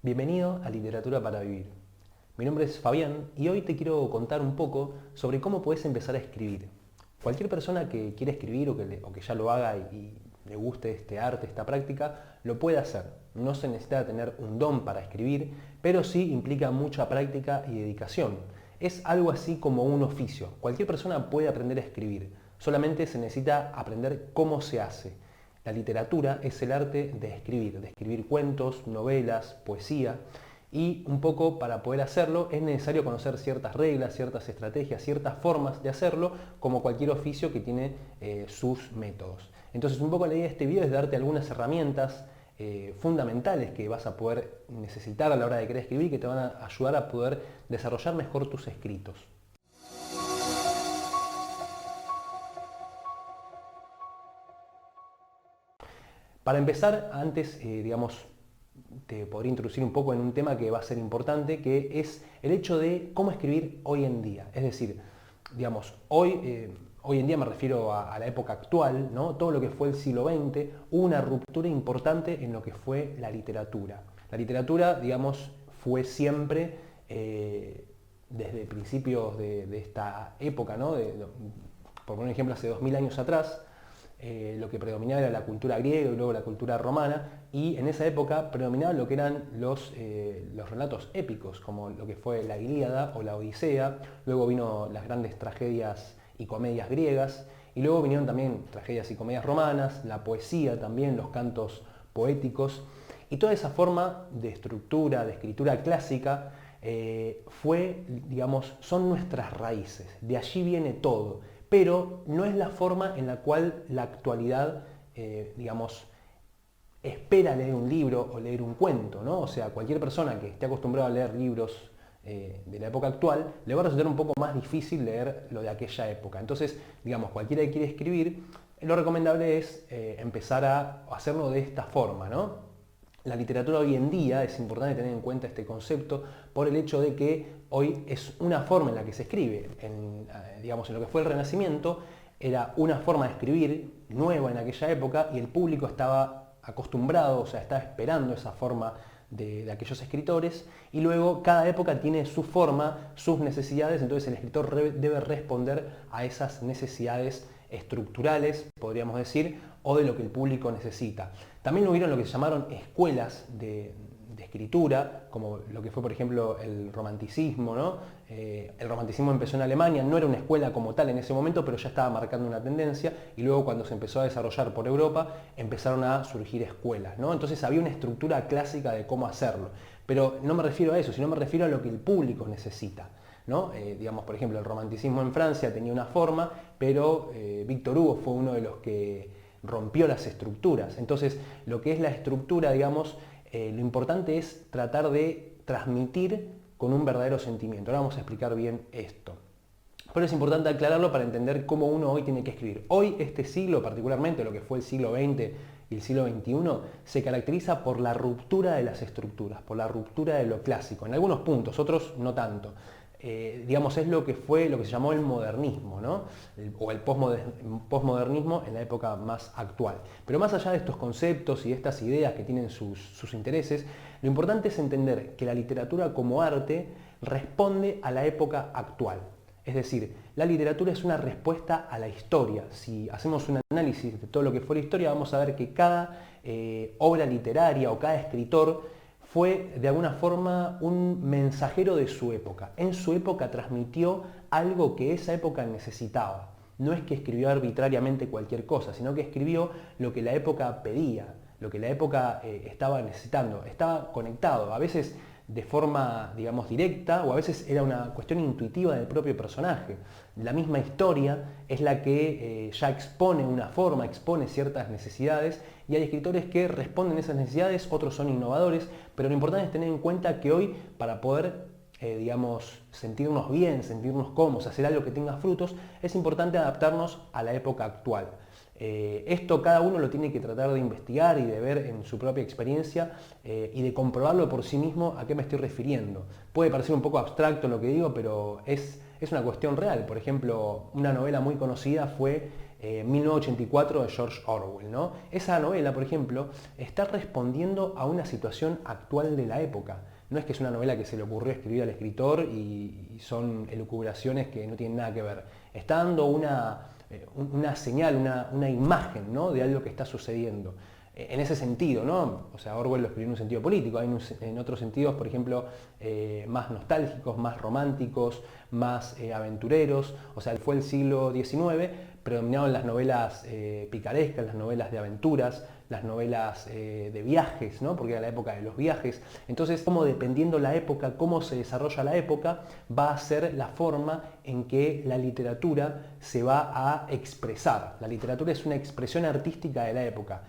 Bienvenido a Literatura para Vivir. Mi nombre es Fabián y hoy te quiero contar un poco sobre cómo puedes empezar a escribir. Cualquier persona que quiera escribir o que ya lo haga y le guste este arte, esta práctica, lo puede hacer. No se necesita tener un don para escribir, pero sí implica mucha práctica y dedicación. Es algo así como un oficio. Cualquier persona puede aprender a escribir, solamente se necesita aprender cómo se hace. La literatura es el arte de escribir cuentos, novelas, poesía, y un poco para poder hacerlo es necesario conocer ciertas reglas, ciertas estrategias, ciertas formas de hacerlo, como cualquier oficio que tiene sus métodos. Entonces un poco la idea de este video es darte algunas herramientas fundamentales que vas a poder necesitar a la hora de querer escribir, que te van a ayudar a poder desarrollar mejor tus escritos. Para empezar, antes, te podría introducir un poco en un tema que va a ser importante, que es el hecho de cómo escribir hoy en día. Es decir, hoy en día me refiero a la época actual, ¿no? Todo lo que fue el siglo XX, hubo una ruptura importante en lo que fue la literatura. La literatura, fue siempre, desde principios de esta época, ¿no? Por poner un ejemplo, hace 2000 años atrás, lo que predominaba era la cultura griega y luego la cultura romana, y en esa época predominaba lo que eran los relatos épicos, como lo que fue la Ilíada o la Odisea. Luego vino las grandes tragedias y comedias griegas, y luego vinieron también tragedias y comedias romanas, la poesía también, los cantos poéticos, y toda esa forma de estructura, de escritura clásica, son nuestras raíces, de allí viene todo, pero no es la forma en la cual la actualidad, espera leer un libro o leer un cuento, ¿no? O sea, cualquier persona que esté acostumbrada a leer libros de la época actual, le va a resultar un poco más difícil leer lo de aquella época. Entonces, cualquiera que quiere escribir, lo recomendable es empezar a hacerlo de esta forma, ¿no? La literatura hoy en día, es importante tener en cuenta este concepto por el hecho de que hoy es una forma en la que se escribe. En lo que fue el Renacimiento, era una forma de escribir nueva en aquella época y el público estaba acostumbrado, o sea, estaba esperando esa forma de aquellos escritores, y luego cada época tiene su forma, sus necesidades, entonces el escritor debe responder a esas necesidades estructurales, podríamos decir, o de lo que el público necesita. También hubieron lo que se llamaron escuelas de escritura, como lo que fue, por ejemplo, el romanticismo, ¿no? El romanticismo empezó en Alemania, no era una escuela como tal en ese momento, pero ya estaba marcando una tendencia, y luego cuando se empezó a desarrollar por Europa, empezaron a surgir escuelas, ¿no? Entonces había una estructura clásica de cómo hacerlo, pero no me refiero a eso, sino me refiero a lo que el público necesita, ¿no? Por ejemplo, el romanticismo en Francia tenía una forma, pero Víctor Hugo fue uno de los que rompió las estructuras. Entonces, lo que es la estructura, lo importante es tratar de transmitir con un verdadero sentimiento. Ahora vamos a explicar bien esto. Pero es importante aclararlo para entender cómo uno hoy tiene que escribir. Hoy, este siglo, particularmente lo que fue el siglo XX y el siglo XXI, se caracteriza por la ruptura de las estructuras, por la ruptura de lo clásico. En algunos puntos, otros no tanto. Es lo que se llamó el modernismo, ¿no? O el posmodernismo en la época más actual. Pero más allá de estos conceptos y de estas ideas que tienen sus intereses, lo importante es entender que la literatura como arte responde a la época actual. Es decir, la literatura es una respuesta a la historia. Si hacemos un análisis de todo lo que fue la historia, vamos a ver que cada obra literaria o cada escritor fue de alguna forma un mensajero de su época. En su época transmitió algo que esa época necesitaba. No es que escribió arbitrariamente cualquier cosa, sino que escribió lo que la época pedía, lo que la época estaba necesitando. Estaba conectado, a veces de forma, directa, o a veces era una cuestión intuitiva del propio personaje. La misma historia es la que ya expone una forma, expone ciertas necesidades, y hay escritores que responden a esas necesidades, otros son innovadores, pero lo importante es tener en cuenta que hoy, para poder sentirnos bien, sentirnos cómodos, hacer algo que tenga frutos, es importante adaptarnos a la época actual. Esto cada uno lo tiene que tratar de investigar y de ver en su propia experiencia y de comprobarlo por sí mismo a qué me estoy refiriendo. Puede parecer un poco abstracto lo que digo, pero es una cuestión real. Por ejemplo, una novela muy conocida fue 1984 de George Orwell, ¿no? Esa novela, por ejemplo, está respondiendo a una situación actual de la época. No es que es una novela que se le ocurrió escribir al escritor y son elucubraciones que no tienen nada que ver. Está dando una señal, una imagen, ¿no?, de algo que está sucediendo. En ese sentido, ¿no? O sea, Orwell lo escribió en un sentido político, hay en otros sentidos, por ejemplo, más nostálgicos, más románticos, más aventureros. O sea, fue el siglo XIX, predominaron las novelas picarescas, las novelas de aventuras, las novelas de viajes, ¿no? Porque era la época de los viajes. Entonces, como dependiendo la época, cómo se desarrolla la época, va a ser la forma en que la literatura se va a expresar. La literatura es una expresión artística de la época.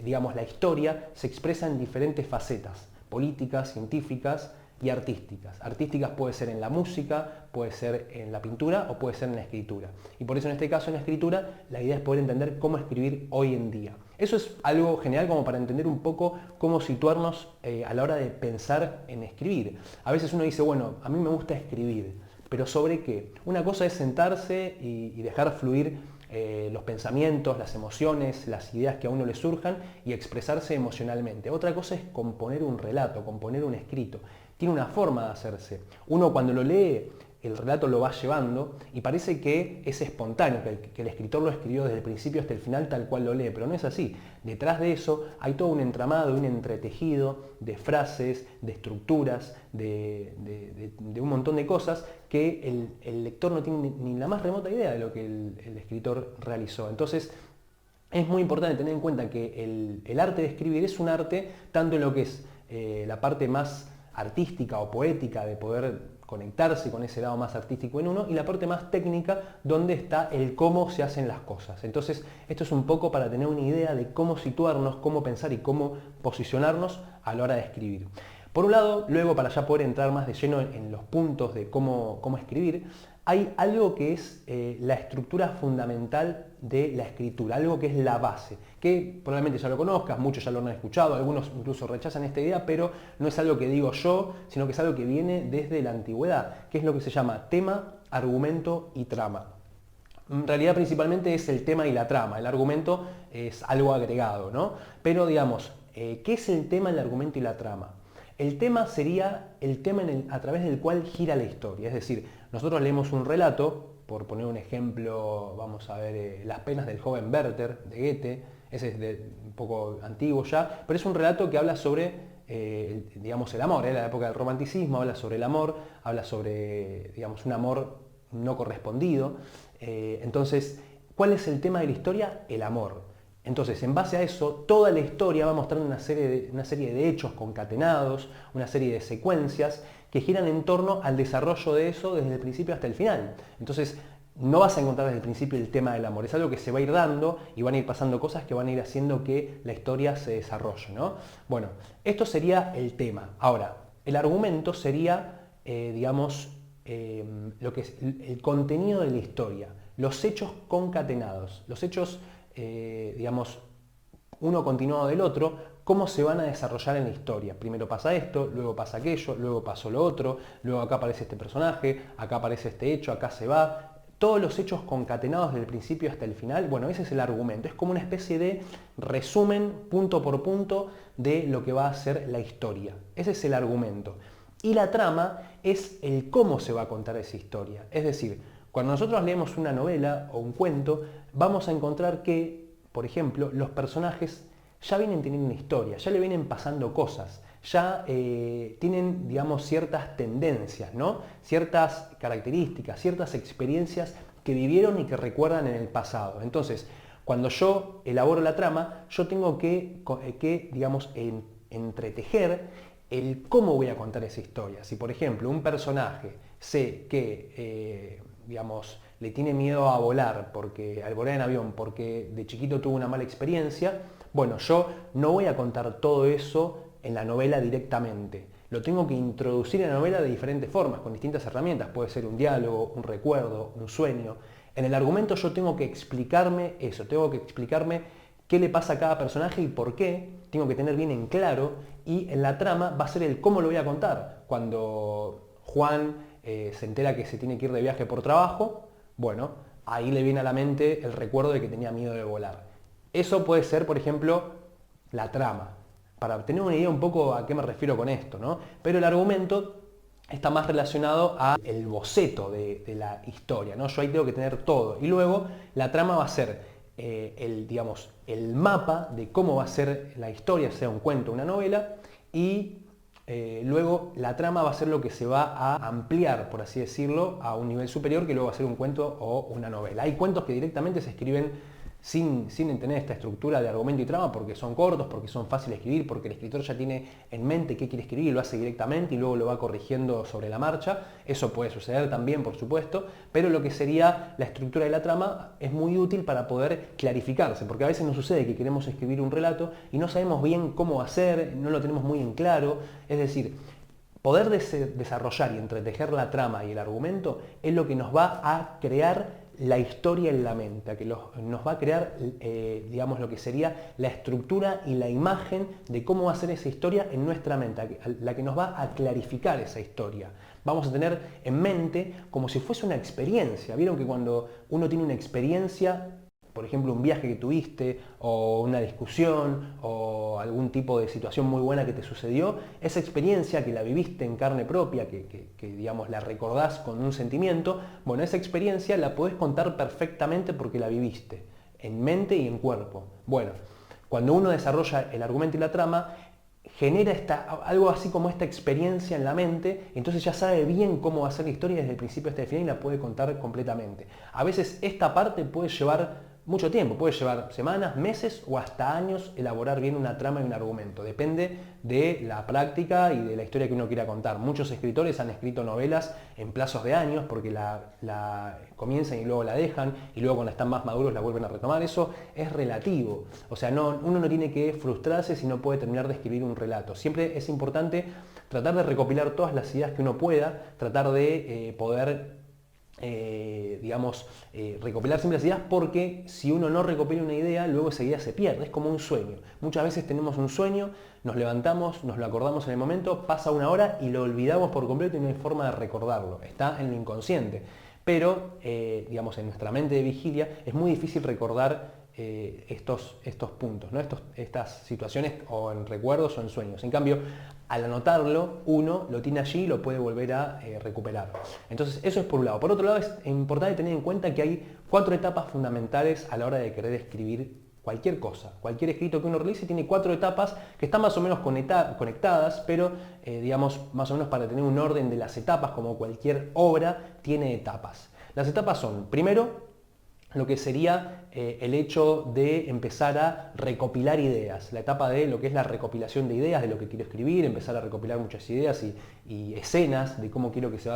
Digamos, la historia se expresa en diferentes facetas, políticas, científicas y artísticas. Artísticas puede ser en la música, puede ser en la pintura o puede ser en la escritura. Y por eso en este caso en la escritura la idea es poder entender cómo escribir hoy en día. Eso es algo general como para entender un poco cómo situarnos a la hora de pensar en escribir. A veces uno dice, bueno, a mí me gusta escribir, pero ¿sobre qué? Una cosa es sentarse y dejar fluir los pensamientos, las emociones, las ideas que a uno le surjan y expresarse emocionalmente. Otra cosa es componer un relato, componer un escrito. Tiene una forma de hacerse. Uno cuando lo lee, el relato lo va llevando y parece que es espontáneo, que el escritor lo escribió desde el principio hasta el final tal cual lo lee, pero no es así. Detrás de eso hay todo un entramado, un entretejido de frases, de estructuras, de un montón de cosas que el lector no tiene ni la más remota idea de lo que el escritor realizó. Entonces, es muy importante tener en cuenta que el arte de escribir es un arte tanto en lo que es la parte más artística o poética de poder conectarse con ese lado más artístico en uno, y la parte más técnica donde está el cómo se hacen las cosas. Entonces, esto es un poco para tener una idea de cómo situarnos, cómo pensar y cómo posicionarnos a la hora de escribir. Por un lado, luego para ya poder entrar más de lleno en los puntos de cómo escribir, hay algo que es la estructura fundamental de la escritura, algo que es la base, que probablemente ya lo conozcas, muchos ya lo han escuchado, algunos incluso rechazan esta idea, pero no es algo que digo yo, sino que es algo que viene desde la antigüedad, que es lo que se llama tema, argumento y trama. En realidad principalmente es el tema y la trama, el argumento es algo agregado, ¿no? Pero digamos, ¿qué es el tema, el argumento y la trama? El tema sería el tema a través del cual gira la historia, es decir, nosotros leemos un relato, por poner un ejemplo, vamos a ver Las penas del joven Werther de Goethe, ese es un poco antiguo ya, pero es un relato que habla sobre, digamos, el amor, la época del romanticismo, habla sobre el amor, habla sobre, digamos, un amor no correspondido. Entonces, ¿cuál es el tema de la historia? El amor. Entonces, en base a eso, toda la historia va mostrando una serie de hechos concatenados, una serie de secuencias que giran en torno al desarrollo de eso desde el principio hasta el final. Entonces, no vas a encontrar desde el principio el tema del amor, es algo que se va a ir dando y van a ir pasando cosas que van a ir haciendo que la historia se desarrolle, ¿no? Bueno, esto sería el tema. Ahora, el argumento sería, digamos, lo que es el contenido de la historia, los hechos concatenados, los hechos, digamos, uno continuado del otro, cómo se van a desarrollar en la historia. Primero pasa esto, luego pasa aquello, luego pasó lo otro, luego acá aparece este personaje, acá aparece este hecho, acá se va. Todos los hechos concatenados desde el principio hasta el final, bueno, ese es el argumento. Es como una especie de resumen punto por punto de lo que va a ser la historia. Ese es el argumento. Y la trama es el cómo se va a contar esa historia. Es decir, cuando nosotros leemos una novela o un cuento, vamos a encontrar que, por ejemplo, los personajes ya vienen teniendo una historia, ya le vienen pasando cosas, ya tienen, digamos, ciertas tendencias, ¿no? Ciertas características, ciertas experiencias que vivieron y que recuerdan en el pasado. Entonces, cuando yo elaboro la trama, yo tengo que digamos, entretejer el cómo voy a contar esa historia. Si, por ejemplo, un personaje sé que, digamos, le tiene miedo a volar, al volar en avión, porque de chiquito tuvo una mala experiencia, bueno, yo no voy a contar todo eso en la novela directamente. Lo tengo que introducir en la novela de diferentes formas, con distintas herramientas. Puede ser un diálogo, un recuerdo, un sueño. En el argumento yo tengo que explicarme eso, tengo que explicarme qué le pasa a cada personaje y por qué, tengo que tener bien en claro, y en la trama va a ser el cómo lo voy a contar. Cuando Juan se entera que se tiene que ir de viaje por trabajo, bueno, ahí le viene a la mente el recuerdo de que tenía miedo de volar. Eso puede ser, por ejemplo, la trama. Para tener una idea un poco a qué me refiero con esto, ¿no? Pero el argumento está más relacionado al boceto de la historia, ¿no? Yo ahí tengo que tener todo. Y luego la trama va a ser digamos, el mapa de cómo va a ser la historia, sea un cuento o una novela, y luego la trama va a ser lo que se va a ampliar, por así decirlo, a un nivel superior, que luego va a ser un cuento o una novela. Hay cuentos que directamente se escriben sin tener esta estructura de argumento y trama, porque son cortos, porque son fáciles de escribir, porque el escritor ya tiene en mente qué quiere escribir y lo hace directamente y luego lo va corrigiendo sobre la marcha. Eso puede suceder también, por supuesto, pero lo que sería la estructura de la trama es muy útil para poder clarificarse, porque a veces nos sucede que queremos escribir un relato y no sabemos bien cómo hacer, no lo tenemos muy en claro. Es decir, poder desarrollar y entretejer la trama y el argumento es lo que nos va a crear la historia en la mente, que nos va a crear, digamos, lo que sería la estructura y la imagen de cómo va a ser esa historia en nuestra mente, la que nos va a clarificar esa historia. Vamos a tener en mente como si fuese una experiencia. Vieron que cuando uno tiene una experiencia, por ejemplo, un viaje que tuviste, o una discusión, o algún tipo de situación muy buena que te sucedió, esa experiencia que la viviste en carne propia, que digamos la recordás con un sentimiento, bueno, esa experiencia la podés contar perfectamente porque la viviste, en mente y en cuerpo. Bueno, cuando uno desarrolla el argumento y la trama, genera algo así como esta experiencia en la mente, entonces ya sabe bien cómo va a ser la historia desde el principio hasta el final y la puede contar completamente. A veces esta parte puede llevar mucho tiempo, puede llevar semanas, meses o hasta años elaborar bien una trama y un argumento. Depende de la práctica y de la historia que uno quiera contar. Muchos escritores han escrito novelas en plazos de años porque la comienzan y luego la dejan y luego cuando están más maduros la vuelven a retomar. Eso es relativo. O sea, uno no tiene que frustrarse si no puede terminar de escribir un relato. Siempre es importante tratar de recopilar todas las ideas que uno pueda, tratar de poder digamos, recopilar siempre las ideas, porque si uno no recopila una idea, luego esa idea se pierde, es como un sueño. Muchas veces tenemos un sueño, nos levantamos, nos lo acordamos en el momento, pasa una hora y lo olvidamos por completo y no hay forma de recordarlo, está en el inconsciente. Pero, digamos, en nuestra mente de vigilia es muy difícil recordar estos puntos, ¿no? Estas situaciones o en recuerdos o en sueños. En cambio, al anotarlo, uno lo tiene allí y lo puede volver a recuperar. Entonces, eso es por un lado. Por otro lado, es importante tener en cuenta que hay 4 etapas fundamentales a la hora de querer escribir cualquier cosa. Cualquier escrito que uno realice tiene 4 etapas que están más o menos conectadas, pero digamos, más o menos para tener un orden de las etapas, como cualquier obra, tiene etapas. Las etapas son, primero, lo que sería el hecho de empezar a recopilar ideas, la etapa de lo que es la recopilación de ideas, de lo que quiero escribir, empezar a recopilar muchas ideas y escenas de cómo quiero que se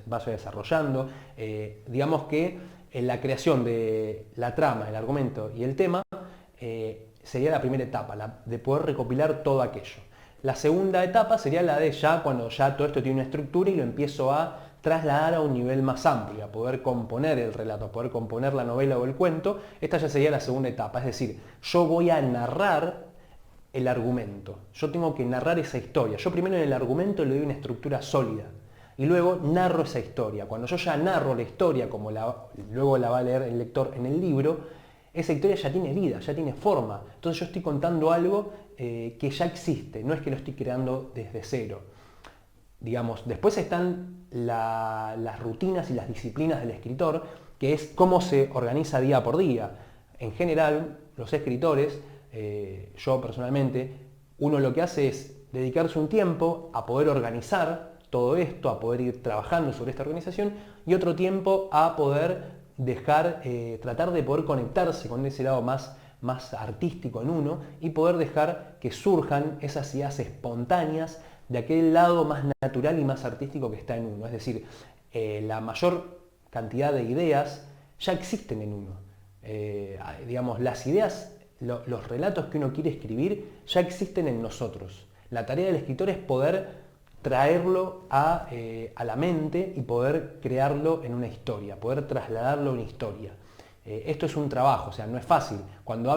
vaya desarrollando. Digamos que en la creación de la trama, el argumento y el tema sería la primera etapa, de poder recopilar todo aquello. La segunda etapa sería la de cuando ya todo esto tiene una estructura y lo empiezo a trasladar a un nivel más amplio, a poder componer el relato, a poder componer la novela o el cuento. Esta ya sería la segunda etapa, es decir, yo voy a narrar el argumento, yo tengo que narrar esa historia. Yo primero en el argumento le doy una estructura sólida y luego narro esa historia. Cuando yo ya narro la historia, como luego la va a leer el lector en el libro, esa historia ya tiene vida, ya tiene forma. Entonces yo estoy contando algo que ya existe, no es que lo estoy creando desde cero. Digamos, después están las rutinas y las disciplinas del escritor, que es cómo se organiza día por día. En general, los escritores, yo personalmente, uno lo que hace es dedicarse un tiempo a poder organizar todo esto, a poder ir trabajando sobre esta organización, y otro tiempo a poder tratar de poder conectarse con ese lado más artístico en uno y poder dejar que surjan esas ideas espontáneas de aquel lado más natural y más artístico que está en uno. Es decir, la mayor cantidad de ideas ya existen en uno. Digamos, las ideas, los relatos que uno quiere escribir ya existen en nosotros. La tarea del escritor es poder traerlo a la mente y poder crearlo en una historia, poder trasladarlo a una historia. Esto es un trabajo, o sea, no es fácil. Cuando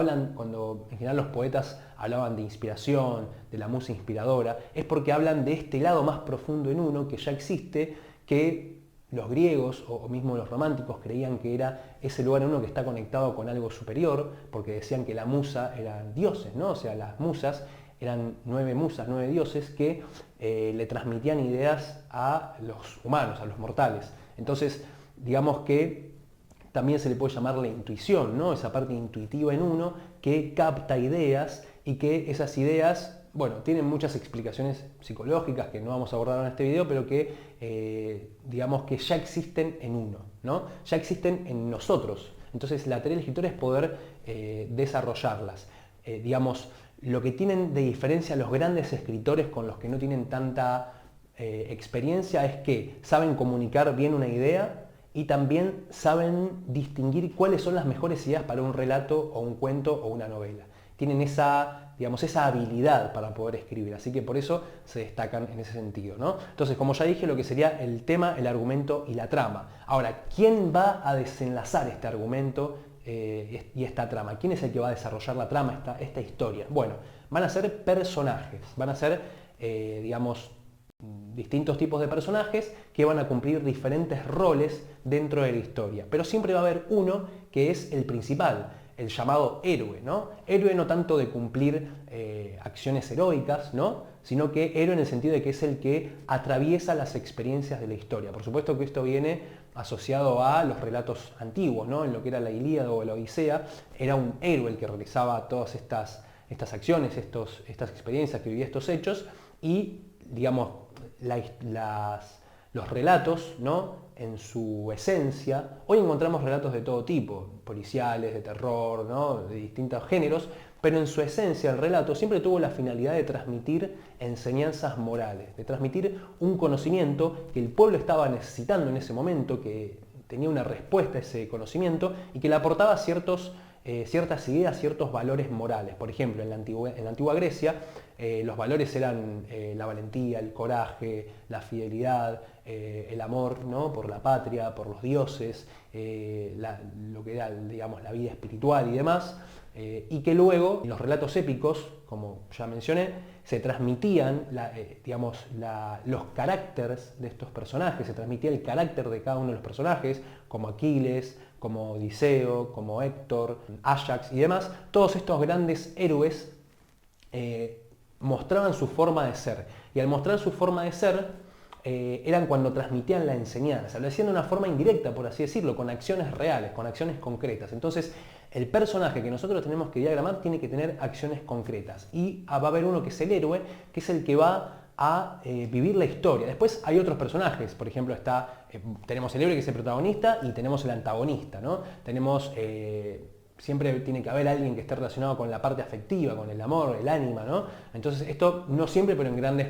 en general los poetas hablaban de inspiración, de la musa inspiradora, es porque hablan de este lado más profundo en uno que ya existe, que los griegos o mismo los románticos creían que era ese lugar en uno que está conectado con algo superior, porque decían que la musa eran dioses, ¿no? O sea, las musas eran 9 musas, 9 dioses que le transmitían ideas a los humanos, a los mortales. Entonces, digamos que también se le puede llamar la intuición, ¿no? Esa parte intuitiva en uno que capta ideas y que esas ideas, bueno, tienen muchas explicaciones psicológicas que no vamos a abordar en este video, pero que digamos que ya existen en uno, ¿no? Ya existen en nosotros. Entonces la tarea del escritor es poder desarrollarlas. Digamos, lo que tienen de diferencia los grandes escritores con los que no tienen tanta experiencia es que saben comunicar bien una idea y también saben distinguir cuáles son las mejores ideas para un relato o un cuento o una novela. Tienen esa, digamos, esa habilidad para poder escribir, así que por eso se destacan en ese sentido, ¿no? Entonces, como ya dije, lo que sería el tema, el argumento y la trama. Ahora, ¿quién va a desenlazar este argumento y esta trama? ¿Quién es el que va a desarrollar la trama, esta historia? Bueno, van a ser personajes, van a ser, digamos, distintos tipos de personajes que van a cumplir diferentes roles dentro de la historia, pero siempre va a haber uno que es el principal, el llamado héroe, ¿no? Héroe no tanto de cumplir acciones heroicas, ¿no? Sino que héroe en el sentido de que es el que atraviesa las experiencias de la historia. Por supuesto que esto viene asociado a los relatos antiguos, ¿no? En lo que era la Ilíada o la Odisea, era un héroe el que realizaba todas estas acciones, estas experiencias, que vivía estos hechos, y digamos, los relatos, ¿no? En su esencia, hoy encontramos relatos de todo tipo, policiales, de terror, ¿no? De distintos géneros, pero en su esencia el relato siempre tuvo la finalidad de transmitir enseñanzas morales, de transmitir un conocimiento que el pueblo estaba necesitando en ese momento, que tenía una respuesta a ese conocimiento y que le aportaba ciertas ideas, ciertos valores morales. Por ejemplo, en la antigua Grecia, los valores eran la valentía, el coraje, la fidelidad, el amor, ¿no? Por la patria, por los dioses, lo que era, digamos, la vida espiritual y demás, y que luego en los relatos épicos, como ya mencioné, se transmitían los caracteres de estos personajes, se transmitía el carácter de cada uno de los personajes, como Aquiles, como Odiseo, como Héctor, Ajax y demás. Todos estos grandes héroes mostraban su forma de ser, y al mostrar su forma de ser eran cuando transmitían la enseñanza, lo hacían de una forma indirecta, por así decirlo, con acciones reales, con acciones concretas. Entonces el personaje que nosotros tenemos que diagramar tiene que tener acciones concretas, y va a haber uno que es el héroe, que es el que va a vivir la historia. Después hay otros personajes, por ejemplo tenemos el héroe que es el protagonista y tenemos el antagonista, ¿no? Tenemos siempre tiene que haber alguien que esté relacionado con la parte afectiva, con el amor, el ánima, ¿no? Entonces esto no siempre, pero en grandes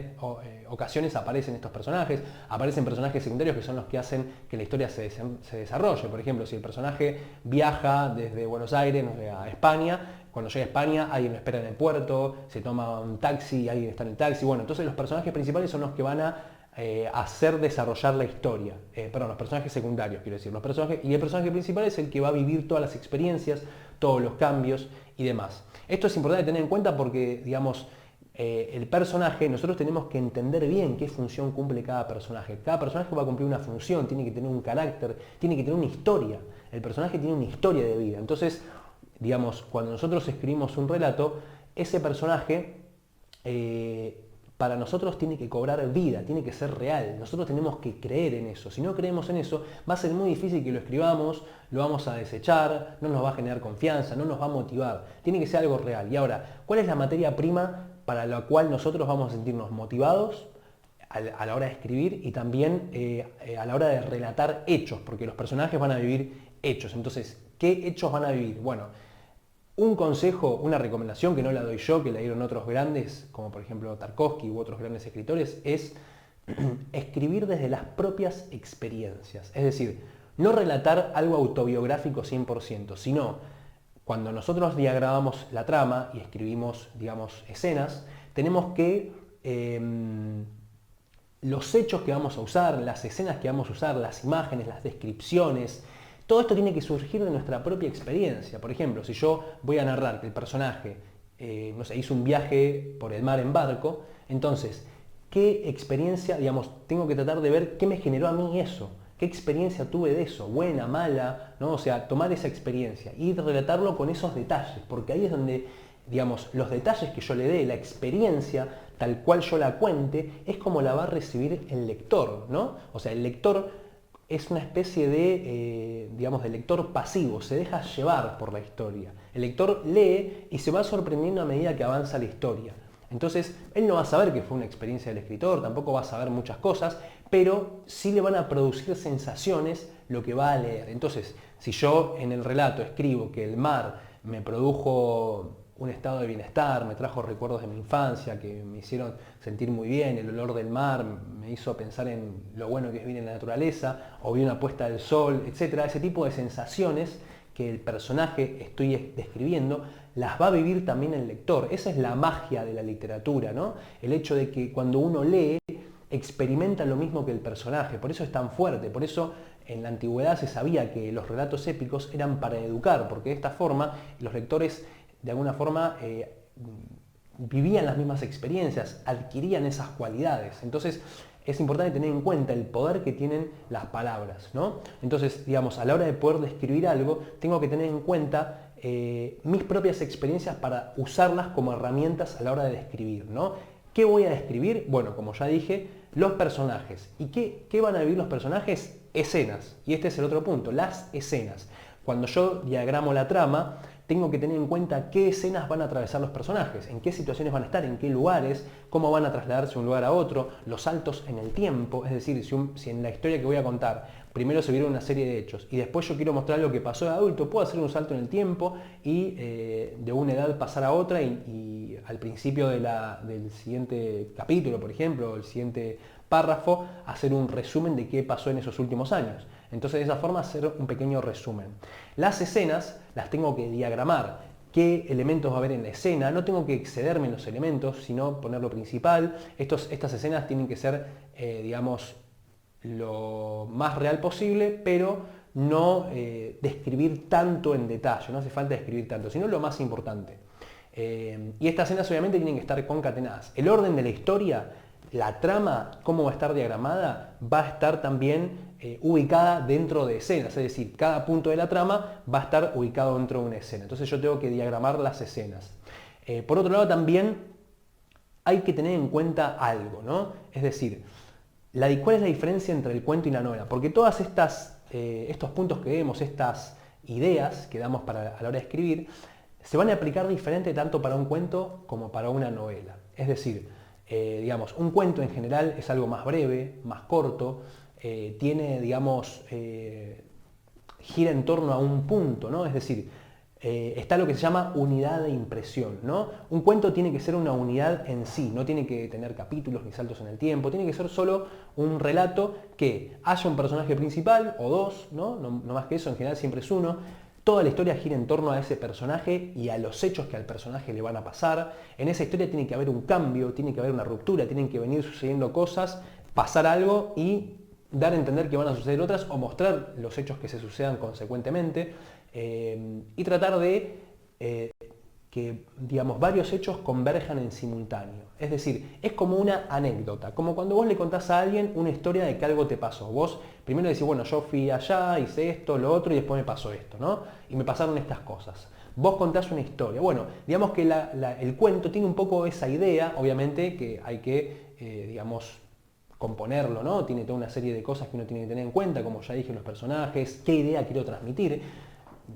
ocasiones aparecen estos personajes, aparecen personajes secundarios que son los que hacen que la historia se desarrolle. Por ejemplo, si el personaje viaja desde Buenos Aires, no sé, a España, cuando llega a España alguien lo espera en el puerto, se toma un taxi, alguien está en el taxi, bueno, entonces los personajes principales son los que van a hacer desarrollar la historia, los personajes secundarios, quiero decir, y el personaje principal es el que va a vivir todas las experiencias, todos los cambios y demás. Esto es importante tener en cuenta porque, digamos, el personaje, nosotros tenemos que entender bien qué función cumple cada personaje. Cada personaje va a cumplir una función, tiene que tener un carácter, tiene que tener una historia. El personaje tiene una historia de vida. Entonces, digamos, cuando nosotros escribimos un relato, ese personaje para nosotros tiene que cobrar vida, tiene que ser real. Nosotros tenemos que creer en eso. Si no creemos en eso, va a ser muy difícil que lo escribamos, lo vamos a desechar, no nos va a generar confianza, no nos va a motivar. Tiene que ser algo real. Y ahora, ¿cuál es la materia prima para la cual nosotros vamos a sentirnos motivados a la hora de escribir y también a la hora de relatar hechos? Porque los personajes van a vivir hechos. Entonces, ¿qué hechos van a vivir? Bueno, un consejo, una recomendación que no la doy yo, que la dieron otros grandes, como por ejemplo Tarkovsky u otros grandes escritores, es escribir desde las propias experiencias. Es decir, no relatar algo autobiográfico 100%, sino cuando nosotros diagramamos la trama y escribimos, digamos, escenas, tenemos que los hechos que vamos a usar, las escenas que vamos a usar, las imágenes, las descripciones, todo esto tiene que surgir de nuestra propia experiencia. Por ejemplo, si yo voy a narrar que el personaje no sé, hizo un viaje por el mar en barco, entonces, ¿qué experiencia, digamos, tengo que tratar de ver qué me generó a mí eso? ¿Qué experiencia tuve de eso? ¿Buena, mala? ¿No? O sea, tomar esa experiencia y relatarlo con esos detalles, porque ahí es donde, digamos, los detalles que yo le dé, la experiencia, tal cual yo la cuente, es como la va a recibir el lector, ¿no? O sea, el lector es una especie de, digamos, de lector pasivo, se deja llevar por la historia. El lector lee y se va sorprendiendo a medida que avanza la historia. Entonces, él no va a saber que fue una experiencia del escritor, tampoco va a saber muchas cosas, pero sí le van a producir sensaciones lo que va a leer. Entonces, si yo en el relato escribo que el mar me produjo un estado de bienestar, me trajo recuerdos de mi infancia que me hicieron sentir muy bien, el olor del mar me hizo pensar en lo bueno que es vivir en la naturaleza, o vi una puesta del sol, etc. Ese tipo de sensaciones que el personaje estoy describiendo, las va a vivir también el lector. Esa es la magia de la literatura, ¿no? El hecho de que cuando uno lee, experimenta lo mismo que el personaje. Por eso es tan fuerte, por eso en la antigüedad se sabía que los relatos épicos eran para educar, porque de esta forma los lectores de alguna forma vivían las mismas experiencias, adquirían esas cualidades. Entonces es importante tener en cuenta el poder que tienen las palabras, ¿no? Entonces, digamos, a la hora de poder describir algo, tengo que tener en cuenta mis propias experiencias para usarlas como herramientas a la hora de describir, ¿no? ¿Qué voy a describir? Bueno, como ya dije, los personajes. ¿Y qué van a vivir los personajes? Escenas. Y este es el otro punto, las escenas. Cuando yo diagramo la trama, tengo que tener en cuenta qué escenas van a atravesar los personajes, en qué situaciones van a estar, en qué lugares, cómo van a trasladarse de un lugar a otro, los saltos en el tiempo, es decir, si en la historia que voy a contar primero se vieron una serie de hechos y después yo quiero mostrar lo que pasó de adulto, puedo hacer un salto en el tiempo y de una edad pasar a otra y al principio del siguiente capítulo, por ejemplo, o el siguiente párrafo, hacer un resumen de qué pasó en esos últimos años. Entonces de esa forma hacer un pequeño resumen. Las escenas las tengo que diagramar. ¿Qué elementos va a haber en la escena? No tengo que excederme en los elementos, sino poner lo principal. Estas escenas tienen que ser, digamos, lo más real posible, pero no describir tanto en detalle. No hace falta describir tanto, sino lo más importante. Y estas escenas obviamente tienen que estar concatenadas. El orden de la historia, la trama, cómo va a estar diagramada, va a estar también ubicada dentro de escenas, es decir, cada punto de la trama va a estar ubicado dentro de una escena. Entonces yo tengo que diagramar las escenas. Por otro lado también hay que tener en cuenta algo, ¿no? Es decir, ¿cuál es la diferencia entre el cuento y la novela? Porque todas estos puntos que vemos, estas ideas que damos a la hora de escribir, se van a aplicar diferente tanto para un cuento como para una novela. Es decir, digamos, un cuento en general es algo más breve, más corto, tiene, digamos, gira en torno a un punto, ¿no? Es decir, está lo que se llama unidad de impresión, ¿no? Un cuento tiene que ser una unidad en sí, no tiene que tener capítulos ni saltos en el tiempo, tiene que ser solo un relato que haya un personaje principal o dos, ¿no? No más que eso, en general siempre es uno. Toda la historia gira en torno a ese personaje y a los hechos que al personaje le van a pasar. En esa historia tiene que haber un cambio, tiene que haber una ruptura, tienen que venir sucediendo cosas, pasar algo y dar a entender que van a suceder otras o mostrar los hechos que se sucedan consecuentemente y tratar de que, digamos, varios hechos converjan en simultáneo. Es decir, es como una anécdota, como cuando vos le contás a alguien una historia de que algo te pasó. Vos primero decís, bueno, yo fui allá, hice esto, lo otro y después me pasó esto, ¿no? Y me pasaron estas cosas. Vos contás una historia. Bueno, digamos que el cuento tiene un poco esa idea, obviamente que hay que, digamos, componerlo, ¿no? Tiene toda una serie de cosas que uno tiene que tener en cuenta, como ya dije, los personajes, qué idea quiero transmitir.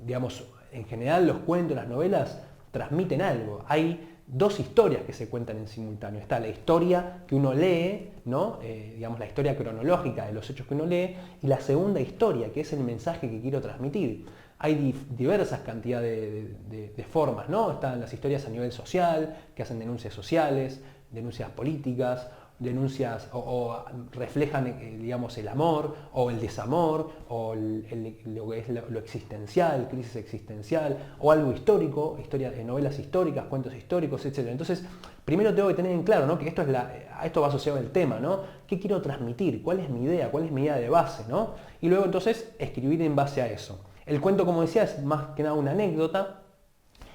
Digamos, en general los cuentos, las novelas transmiten algo. Hay dos historias que se cuentan en simultáneo. Está la historia que uno lee, ¿no? Digamos, la historia cronológica de los hechos que uno lee, y la segunda historia, que es el mensaje que quiero transmitir. Hay diversas cantidades de formas, ¿no? Están las historias a nivel social, que hacen denuncias sociales, denuncias políticas, denuncias o reflejan, digamos, el amor o el desamor o lo que es lo existencial, crisis existencial o algo histórico, novelas históricas, cuentos históricos, etc. Entonces, primero tengo que tener en claro, ¿no? Que a esto va asociado el tema, ¿no? ¿Qué quiero transmitir? ¿Cuál es mi idea? ¿Cuál es mi idea de base? ¿No? Y luego entonces escribir en base a eso. El cuento, como decía, es más que nada una anécdota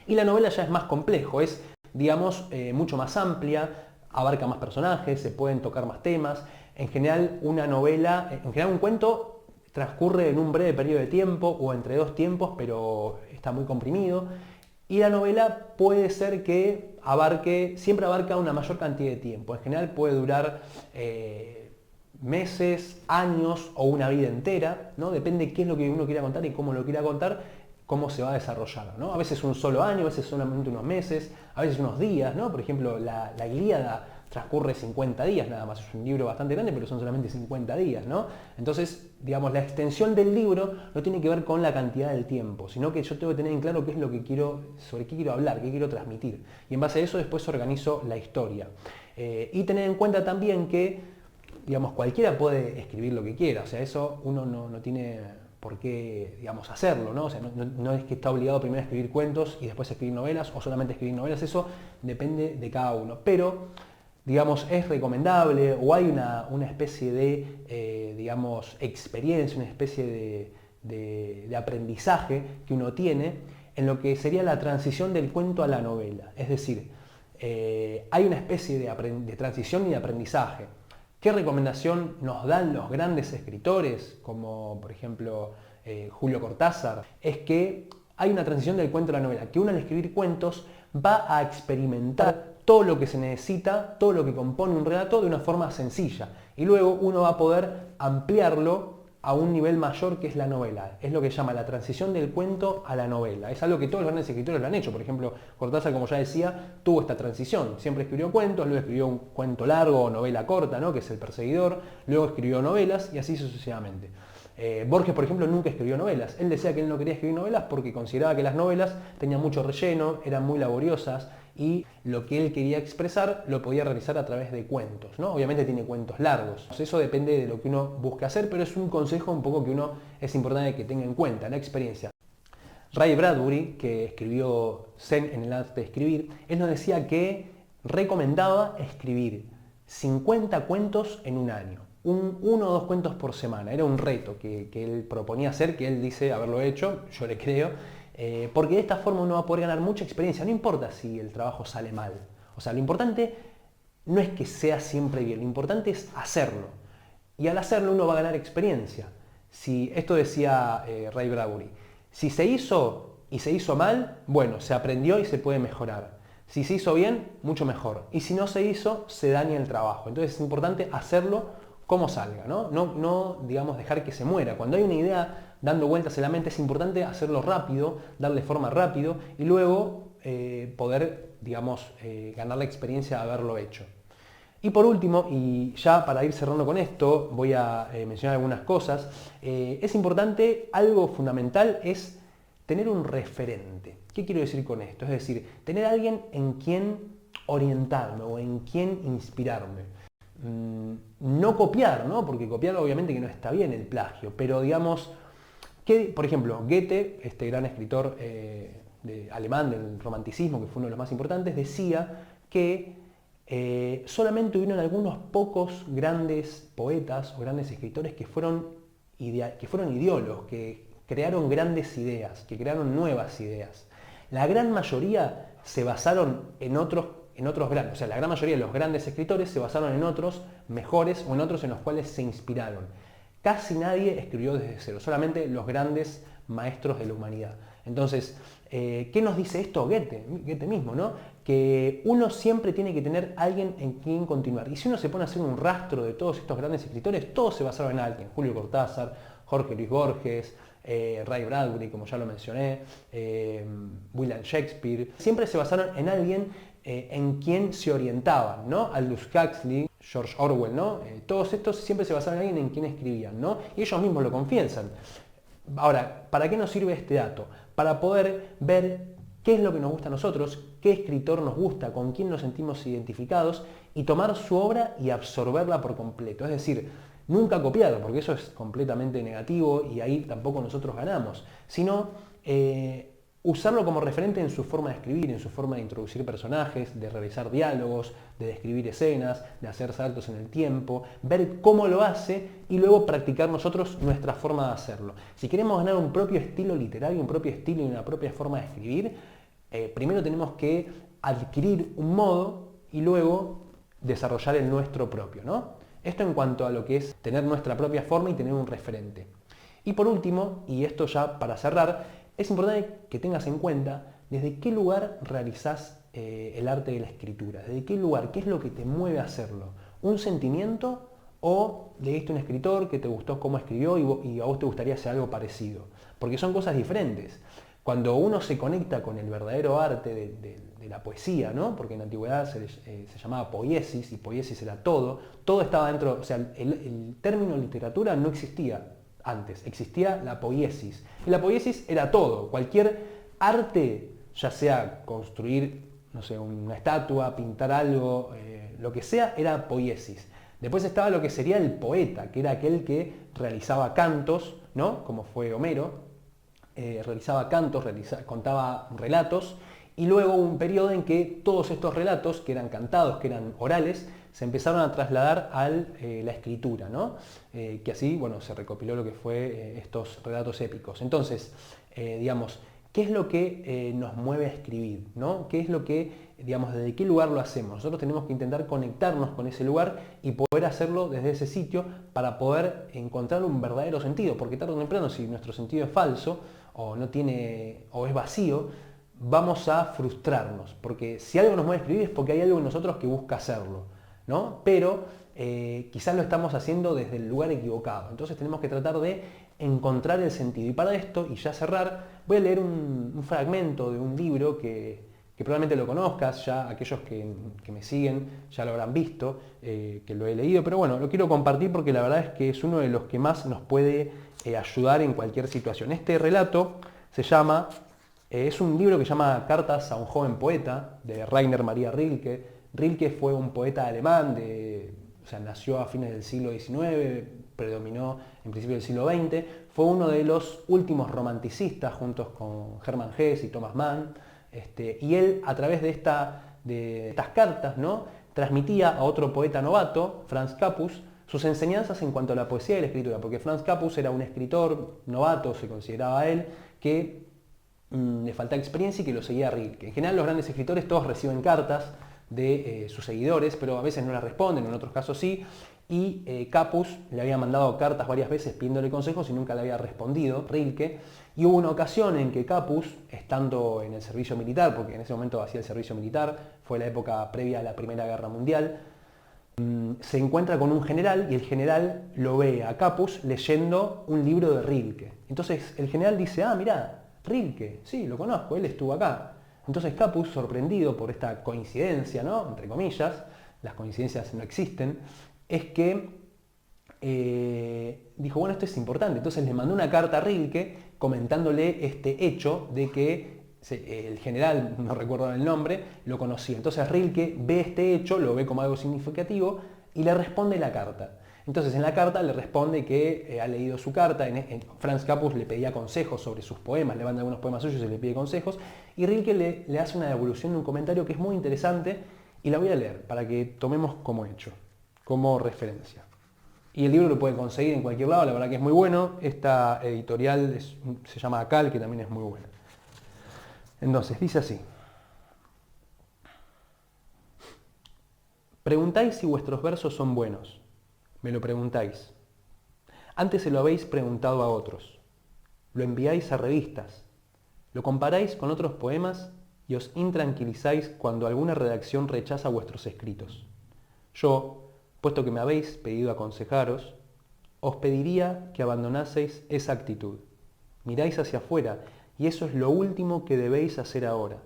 y la novela ya es más complejo, es, digamos, mucho más amplia, abarca más personajes, se pueden tocar más temas. En general, una novela, en general un cuento transcurre en un breve periodo de tiempo o entre dos tiempos, pero está muy comprimido. Y la novela puede ser que siempre abarca una mayor cantidad de tiempo. En general puede durar meses, años o una vida entera, ¿no? Depende qué es lo que uno quiera contar y cómo lo quiera contar, cómo se va a desarrollar, ¿no? A veces un solo año, a veces solamente unos meses, a veces unos días, ¿no? Por ejemplo, la Ilíada transcurre 50 días nada más, es un libro bastante grande, pero son solamente 50 días, ¿no? Entonces, digamos, la extensión del libro no tiene que ver con la cantidad del tiempo, sino que yo tengo que tener en claro qué es lo que sobre qué quiero hablar, qué quiero transmitir. Y en base a eso después organizo la historia. Y tener en cuenta también que, digamos, cualquiera puede escribir lo que quiera, o sea, eso uno no tiene por qué, digamos, hacerlo, ¿no? O sea, no es que está obligado primero a escribir cuentos y después a escribir novelas, o solamente escribir novelas, eso depende de cada uno. Pero, digamos, es recomendable, o hay una especie de, digamos, experiencia, una especie de aprendizaje que uno tiene en lo que sería la transición del cuento a la novela. Es decir, hay una especie de transición y de aprendizaje. ¿Qué recomendación nos dan los grandes escritores, como por ejemplo Julio Cortázar? Es que hay una transición del cuento a la novela, que uno al escribir cuentos va a experimentar todo lo que se necesita, todo lo que compone un relato de una forma sencilla. Y luego uno va a poder ampliarlo a un nivel mayor que es la novela. Es lo que se llama la transición del cuento a la novela. Es algo que todos los grandes escritores lo han hecho. Por ejemplo, Cortázar, como ya decía, tuvo esta transición. Siempre escribió cuentos, luego escribió un cuento largo o novela corta, ¿no? Que es El Perseguidor, luego escribió novelas y así sucesivamente. Borges, por ejemplo, nunca escribió novelas. Él decía que él no quería escribir novelas porque consideraba que las novelas tenían mucho relleno, eran muy laboriosas, y lo que él quería expresar lo podía realizar a través de cuentos, ¿no? Obviamente tiene cuentos largos, eso depende de lo que uno busque hacer, pero es un consejo un poco que uno es importante que tenga en cuenta, la experiencia. Ray Bradbury, que escribió Zen en el arte de escribir, él nos decía que recomendaba escribir 50 cuentos en un año, uno o dos cuentos por semana, era un reto que él proponía hacer, que él dice haberlo hecho, yo le creo, porque de esta forma uno va a poder ganar mucha experiencia, no importa si el trabajo sale mal. O sea, lo importante no es que sea siempre bien, lo importante es hacerlo. Y al hacerlo uno va a ganar experiencia. Si, esto decía Ray Bradbury, si se hizo y se hizo mal, bueno, se aprendió y se puede mejorar. Si se hizo bien, mucho mejor. Y si no se hizo, se daña el trabajo. Entonces es importante hacerlo como salga, ¿no? No, digamos, dejar que se muera. Cuando hay una idea dando vueltas en la mente, es importante hacerlo rápido, darle forma rápido y luego poder, digamos, ganar la experiencia de haberlo hecho. Y por último, y ya para ir cerrando con esto, voy a mencionar algunas cosas. Es importante, algo fundamental es tener un referente. ¿Qué quiero decir con esto? Es decir, tener a alguien en quien orientarme o en quien inspirarme. No copiar, ¿no? Porque copiar obviamente que no está bien el plagio, pero digamos, que, por ejemplo, Goethe, este gran escritor alemán del romanticismo, que fue uno de los más importantes, decía que solamente hubieron algunos pocos grandes poetas o grandes escritores que fueron ideólogos, que crearon grandes ideas, que crearon nuevas ideas. La gran mayoría se basaron en otros grandes, o sea, la gran mayoría de los grandes escritores se basaron en otros mejores o en otros en los cuales se inspiraron. Casi nadie escribió desde cero, solamente los grandes maestros de la humanidad. Entonces, ¿qué nos dice esto Goethe mismo, ¿no? Que uno siempre tiene que tener alguien en quien continuar. Y si uno se pone a hacer un rastro de todos estos grandes escritores, todos se basaron en alguien. Julio Cortázar, Jorge Luis Borges, Ray Bradbury, como ya lo mencioné, William Shakespeare. Siempre se basaron en alguien en quien se orientaban, ¿no? Aldous Huxley, George Orwell, ¿no? Todos estos siempre se basaban en alguien en quien escribían, ¿no? Y ellos mismos lo confiesan. Ahora, ¿para qué nos sirve este dato? Para poder ver qué es lo que nos gusta a nosotros, qué escritor nos gusta, con quién nos sentimos identificados y tomar su obra y absorberla por completo. Es decir, nunca copiar, porque eso es completamente negativo y ahí tampoco nosotros ganamos, sino usarlo como referente en su forma de escribir, en su forma de introducir personajes, de realizar diálogos, de describir escenas, de hacer saltos en el tiempo, ver cómo lo hace y luego practicar nosotros nuestra forma de hacerlo. Si queremos ganar un propio estilo literario, un propio estilo y una propia forma de escribir, primero tenemos que adquirir un modo y luego desarrollar el nuestro propio, ¿no? Esto en cuanto a lo que es tener nuestra propia forma y tener un referente. Y por último, y esto ya para cerrar, es importante que tengas en cuenta desde qué lugar realizás el arte de la escritura, desde qué lugar, qué es lo que te mueve a hacerlo. ¿Un sentimiento o leíste un escritor que te gustó cómo escribió y a vos te gustaría hacer algo parecido? Porque son cosas diferentes. Cuando uno se conecta con el verdadero arte de la poesía, ¿no? Porque en la antigüedad se llamaba poiesis y poiesis era todo, todo estaba dentro, o sea, el término literatura no existía antes, existía la poiesis. Y la poiesis era todo, cualquier arte, ya sea construir, no sé, una estatua, pintar algo, lo que sea, era poiesis. Después estaba lo que sería el poeta, que era aquel que realizaba cantos, ¿no? Como fue Homero, realizaba cantos, contaba relatos, y luego hubo un periodo en que todos estos relatos, que eran cantados, que eran orales, se empezaron a trasladar a la escritura, ¿no? Que así, bueno, se recopiló lo que fue estos relatos épicos. Entonces, digamos, ¿qué es lo que nos mueve a escribir? ¿No? ¿Qué es lo que, digamos, desde qué lugar lo hacemos? Nosotros tenemos que intentar conectarnos con ese lugar y poder hacerlo desde ese sitio para poder encontrar un verdadero sentido, porque tarde o temprano, si nuestro sentido es falso o no tiene o es vacío, vamos a frustrarnos, porque si algo nos mueve a escribir es porque hay algo en nosotros que busca hacerlo, ¿no? Pero quizás lo estamos haciendo desde el lugar equivocado. Entonces tenemos que tratar de encontrar el sentido. Y para esto, y ya cerrar, voy a leer un fragmento de un libro que probablemente lo conozcas, ya aquellos que me siguen ya lo habrán visto, que lo he leído, pero bueno, lo quiero compartir porque la verdad es que es uno de los que más nos puede ayudar en cualquier situación. Este relato se llama, es un libro que se llama Cartas a un joven poeta, de Rainer Maria Rilke. Rilke fue un poeta alemán, o sea, nació a fines del siglo XIX, predominó en principio del siglo XX, fue uno de los últimos romanticistas juntos con Hermann Hesse y Thomas Mann, y él a través de estas cartas, ¿no?, transmitía a otro poeta novato, Franz Capus, sus enseñanzas en cuanto a la poesía y la escritura, porque Franz Capus era un escritor novato, se consideraba él, que le faltaba experiencia y que lo seguía Rilke. En general los grandes escritores todos reciben cartas de sus seguidores, pero a veces no las responden, en otros casos sí, y Capus le había mandado cartas varias veces pidiéndole consejos y nunca le había respondido Rilke, y hubo una ocasión en que Capus, estando en el servicio militar, porque en ese momento hacía el servicio militar, fue la época previa a la Primera Guerra Mundial, se encuentra con un general y el general lo ve a Capus leyendo un libro de Rilke. Entonces el general dice, ah, mirá, Rilke, sí, lo conozco, él estuvo acá. Entonces Capus, sorprendido por esta coincidencia, ¿no?, entre comillas, las coincidencias no existen, es que dijo, bueno, esto es importante. Entonces le mandó una carta a Rilke comentándole este hecho de que el general, no recuerdo el nombre, lo conocía. Entonces Rilke ve este hecho, lo ve como algo significativo y le responde la carta. Entonces en la carta le responde que ha leído su carta, Franz Capus le pedía consejos sobre sus poemas, le manda algunos poemas suyos y le pide consejos, y Rilke le hace una devolución de un comentario que es muy interesante y la voy a leer para que tomemos como hecho, como referencia. Y el libro lo pueden conseguir en cualquier lado, la verdad que es muy bueno. Esta editorial se llama Acal, que también es muy buena. Entonces, dice así. Preguntáis si vuestros versos son buenos. Me lo preguntáis. Antes se lo habéis preguntado a otros. Lo enviáis a revistas. Lo comparáis con otros poemas y os intranquilizáis cuando alguna redacción rechaza vuestros escritos. Yo, puesto que me habéis pedido aconsejaros, os pediría que abandonaseis esa actitud. Miráis hacia afuera y eso es lo último que debéis hacer ahora.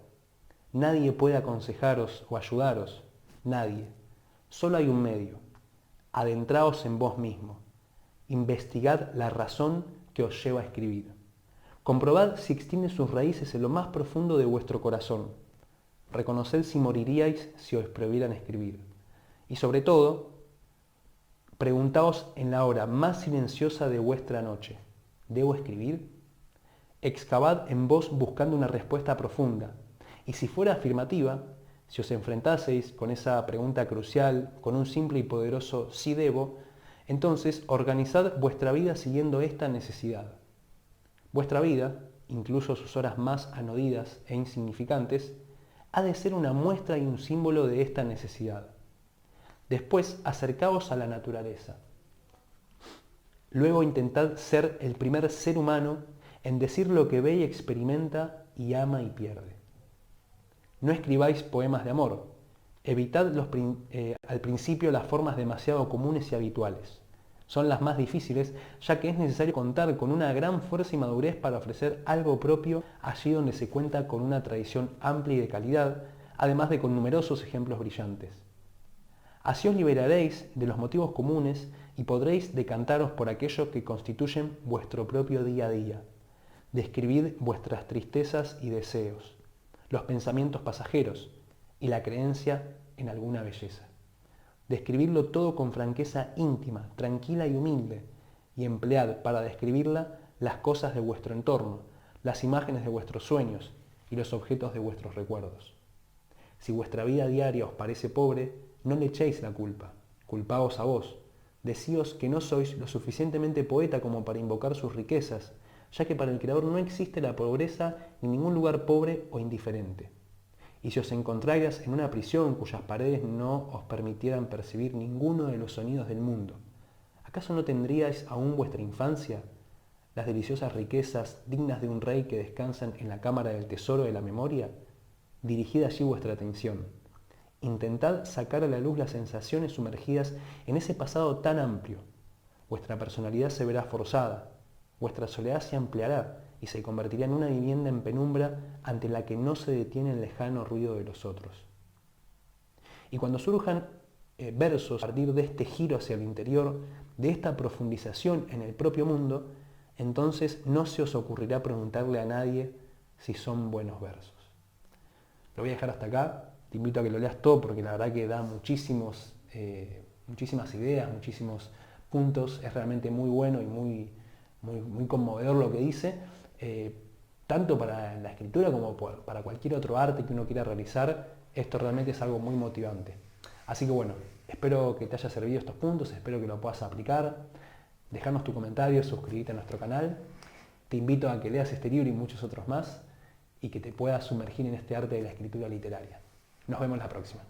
Nadie puede aconsejaros o ayudaros, nadie. Solo hay un medio. Adentraos en vos mismo. Investigad la razón que os lleva a escribir. Comprobad si extiende sus raíces en lo más profundo de vuestro corazón. Reconoced si moriríais si os prohibieran escribir. Y sobre todo, preguntaos en la hora más silenciosa de vuestra noche, ¿debo escribir? Excavad en vos buscando una respuesta profunda, y si fuera afirmativa, si os enfrentaseis con esa pregunta crucial, con un simple y poderoso sí debo, entonces organizad vuestra vida siguiendo esta necesidad. Vuestra vida, incluso sus horas más anodidas e insignificantes, ha de ser una muestra y un símbolo de esta necesidad. Después, acercaos a la naturaleza. Luego intentad ser el primer ser humano en decir lo que ve y experimenta y ama y pierde. No escribáis poemas de amor. Evitad al principio las formas demasiado comunes y habituales. Son las más difíciles, ya que es necesario contar con una gran fuerza y madurez para ofrecer algo propio allí donde se cuenta con una tradición amplia y de calidad, además de con numerosos ejemplos brillantes. Así os liberaréis de los motivos comunes y podréis decantaros por aquellos que constituyen vuestro propio día a día. Describid vuestras tristezas y deseos, los pensamientos pasajeros y la creencia en alguna belleza. Describidlo todo con franqueza íntima, tranquila y humilde, y emplead para describirla las cosas de vuestro entorno, las imágenes de vuestros sueños y los objetos de vuestros recuerdos. Si vuestra vida diaria os parece pobre, no le echéis la culpa, culpaos a vos. Decíos que no sois lo suficientemente poeta como para invocar sus riquezas, ya que para el Creador no existe la pobreza ni ningún lugar pobre o indiferente. Y si os encontráis en una prisión cuyas paredes no os permitieran percibir ninguno de los sonidos del mundo, ¿acaso no tendríais aún vuestra infancia, las deliciosas riquezas dignas de un rey que descansan en la cámara del tesoro de la memoria? Dirigid allí vuestra atención. Intentad sacar a la luz las sensaciones sumergidas en ese pasado tan amplio. Vuestra personalidad se verá forzada, vuestra soledad se ampliará y se convertirá en una vivienda en penumbra ante la que no se detiene el lejano ruido de los otros. Y cuando surjan versos a partir de este giro hacia el interior, de esta profundización en el propio mundo, entonces no se os ocurrirá preguntarle a nadie si son buenos versos. Lo voy a dejar hasta acá. Te invito a que lo leas todo porque la verdad que da muchísimas ideas, muchísimos puntos. Es realmente muy bueno y muy conmovedor lo que dice, tanto para la escritura como para cualquier otro arte que uno quiera realizar. Esto realmente es algo muy motivante. Así que bueno, espero que te haya servido estos puntos, espero que lo puedas aplicar. Dejanos tu comentario, suscríbete a nuestro canal. Te invito a que leas este libro y muchos otros más y que te puedas sumergir en este arte de la escritura literaria. Nos vemos la próxima.